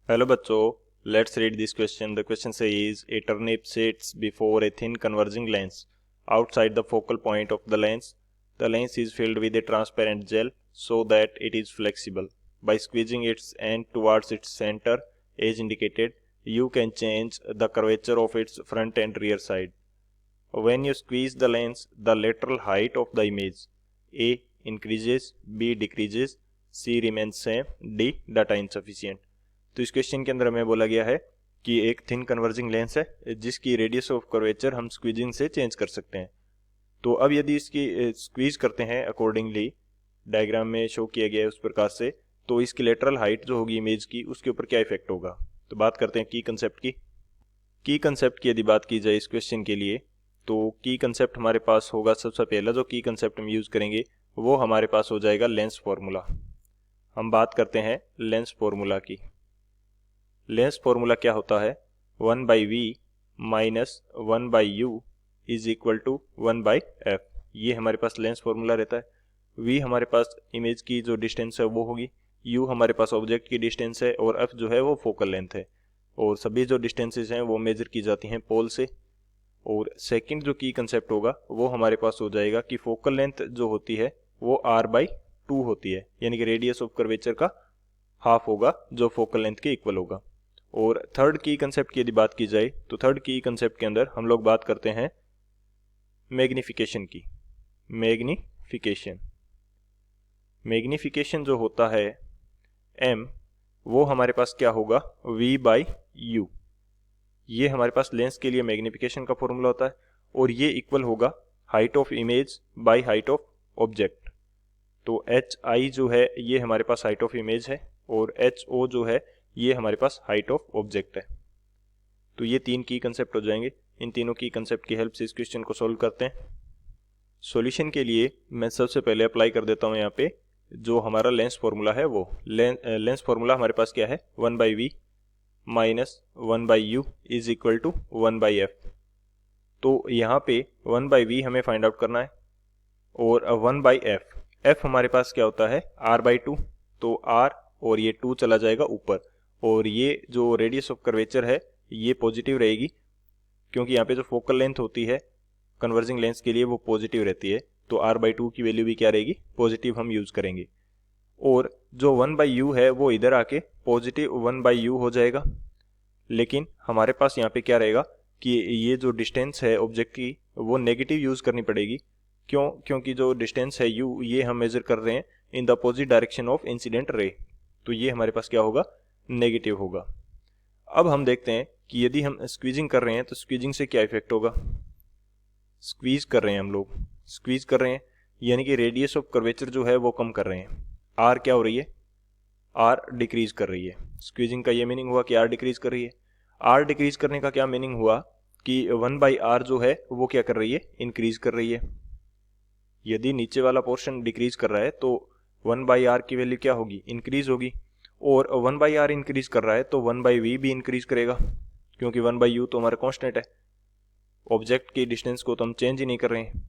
Hello बच्चों, let's read this question. The question says a turnip sits before a thin converging lens outside the focal point of the lens. The lens is filled with a transparent gel so that it is flexible. By squeezing its end towards its center as indicated, you can change the curvature of its front and rear side. When you squeeze the lens, the lateral height of the image A increases, B decreases, C remains same, D data insufficient. तो इस question के अंदर हमें बोला गया है कि एक थिन कन्वर्जिंग लेंस है जिसकी रेडियस ऑफ कर्वेचर हम स्क्वीजिंग से चेंज कर सकते हैं. तो अब यदि इसकी स्क्वीज करते हैं अकॉर्डिंगली डायग्राम में शो किया गया है उस प्रकार से, तो इसकी लेटरल हाइट जो होगी इमेज की उसके ऊपर क्या इफेक्ट होगा. तो बात करते हैं की कंसेप्ट की. की कंसेप्ट की यदि बात की जाए इस क्वेश्चन के लिए, तो की कंसेप्ट हमारे पास होगा. सबसे पहला जो की कंसेप्ट हम यूज करेंगे वो हमारे पास हो जाएगा लेंस फॉर्मूला. हम बात करते हैं लेंस फॉर्मूला की. लेंस फॉर्मूला क्या होता है? 1/v minus 1/u is equal to 1/f. ये हमारे पास लेंस फॉर्मूला रहता है. v हमारे पास इमेज की जो डिस्टेंस है वो होगी, u हमारे पास ऑब्जेक्ट की डिस्टेंस है और f जो है वो फोकल लेंथ है. और सभी जो डिस्टेंसेस हैं वो मेजर की जाती हैं पोल से. और सेकंड जो की कंसेप्ट होगा वो हमारे पास हो जाएगा कि फोकल लेंथ जो होती है वो r/2 होती है, यानी कि रेडियस ऑफ कर्वेचर का हाफ होगा जो फोकल लेंथ के इक्वल होगा. और थर्ड की कंसेप्ट की यदि बात की जाए तो थर्ड की कंसेप्ट के अंदर हम लोग बात करते हैं मैग्निफिकेशन की. मैग्निफिकेशन जो होता है m, वो हमारे पास क्या होगा? v/u. ये हमारे पास लेंस के लिए मैग्निफिकेशन का फॉर्मूला होता है और ये इक्वल होगा height of image by height of object. तो hi जो है ये हमारे पास हाइट ऑफ इमेज है और ho जो है ये हमारे पास हाइट ऑफ ऑब्जेक्ट है. तो ये तीन की कंसेप्ट हो जाएंगे. इन तीनों की कंसेप्ट की हेल्प से इस क्वेश्चन को सॉल्व करते हैं. सॉल्यूशन के लिए मैं सबसे पहले अप्लाई कर देता हूँ यहाँ पे जो हमारा लेंस फॉर्मूला है वो. लेंस फॉर्मूला हमारे पास क्या है? 1/v minus 1/u is equal to 1/f. तो यहाँ पे 1/v हमें फाइंड आउट करना है और 1/f. f हमारे पास क्या होता है? r/2. तो r और ये 2 चला जाएगा ऊपर और ये जो रेडियस ऑफ कर्वेचर है ये पॉजिटिव रहेगी क्योंकि यहाँ पे जो फोकल लेंथ होती है कन्वर्जिंग लेंस के लिए वो पॉजिटिव रहती है. तो r/2 की वैल्यू भी क्या रहेगी? पॉजिटिव हम यूज करेंगे. और जो 1/u है वो इधर आके पॉजिटिव 1/u हो जाएगा. लेकिन हमारे पास यहाँ पे क्या रहेगा कि ये जो डिस्टेंस है ऑब्जेक्ट की वो नेगेटिव यूज करनी पड़ेगी. क्यों? क्योंकि जो डिस्टेंस है u ये हम मेजर कर रहे हैं in the opposite direction of incident ray. तो ये हमारे पास क्या होगा? नेगेटिव होगा. अब हम देखते हैं कि यदि हम स्क्वीजिंग कर रहे हैं तो स्क्वीजिंग से क्या इफेक्ट होगा. स्क्वीज कर रहे हैं हम लोग, स्क्वीज कर रहे हैं यानी कि रेडियस ऑफ कर्वेचर जो है वो कम कर रहे हैं. आर क्या हो रही है? आर डिक्रीज कर रही है. स्क्वीजिंग का ये मीनिंग हुआ कि आर डिक्रीज कर रही है. आर डिक्रीज करने का क्या मीनिंग हुआ कि 1/r जो है वो क्या कर रही है? इंक्रीज कर रही है. यदि नीचे वाला पोर्शन डिक्रीज कर रहा है तो 1/r की वैल्यू क्या होगी? इंक्रीज होगी. और 1/r इंक्रीज कर रहा है तो 1/v भी इंक्रीज करेगा क्योंकि 1/u तो हमारा कांस्टेंट है. ऑब्जेक्ट की डिस्टेंस को तो हम चेंज ही नहीं कर रहे हैं.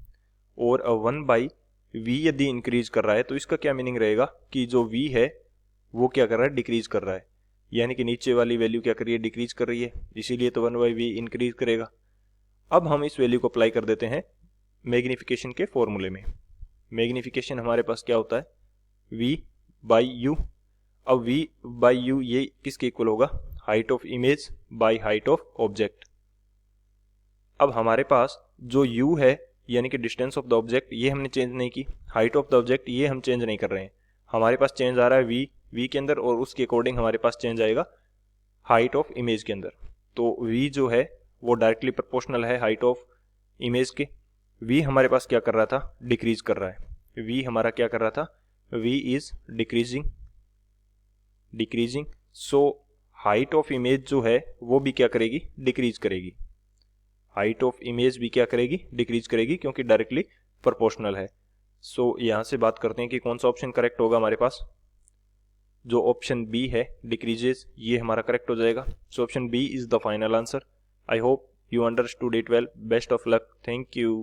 और 1/v यदि इंक्रीज कर रहा है तो इसका क्या मीनिंग रहेगा कि जो v है वो क्या कर रहा है? डिक्रीज कर रहा है. यानी कि नीचे वाली वैल्यू क्या कर रही है? डिक्रीज कर रही है. इसीलिए तो 1/v इंक्रीज करेगा. अब हम इस वैल्यू को अप्लाई कर देते हैं मैग्निफिकेशन के फॉर्मूले में. मैग्निफिकेशन हमारे पास क्या होता है? v/u. अब v/u ये किसके इक्वल होगा? Height of image by height of object. अब हमारे पास जो u है यानी कि डिस्टेंस ऑफ द ऑब्जेक्ट ये हमने चेंज नहीं की. हाइट ऑफ द ऑब्जेक्ट ये हम चेंज नहीं कर रहे हैं. हमारे पास चेंज आ रहा है v के अंदर और उसके अकॉर्डिंग हमारे पास चेंज आएगा हाइट ऑफ इमेज के अंदर. तो v जो है वो डायरेक्टली प्रोपोर्शनल है हाइट ऑफ इमेज के. v हमारे पास क्या कर रहा था? डिक्रीज कर रहा है. v हमारा क्या कर रहा था? v is decreasing. So height of image जो है वो भी क्या करेगी? डिक्रीज करेगी. हाइट ऑफ इमेज भी क्या करेगी? डिक्रीज करेगी क्योंकि डायरेक्टली प्रोपोर्शनल है. सो यहाँ से बात करते हैं कि कौन सा ऑप्शन करेक्ट होगा हमारे पास. जो ऑप्शन बी है डिक्रीजेस ये हमारा करेक्ट हो जाएगा. So option B is the final answer. I hope you understood it well. Best of luck. Thank you.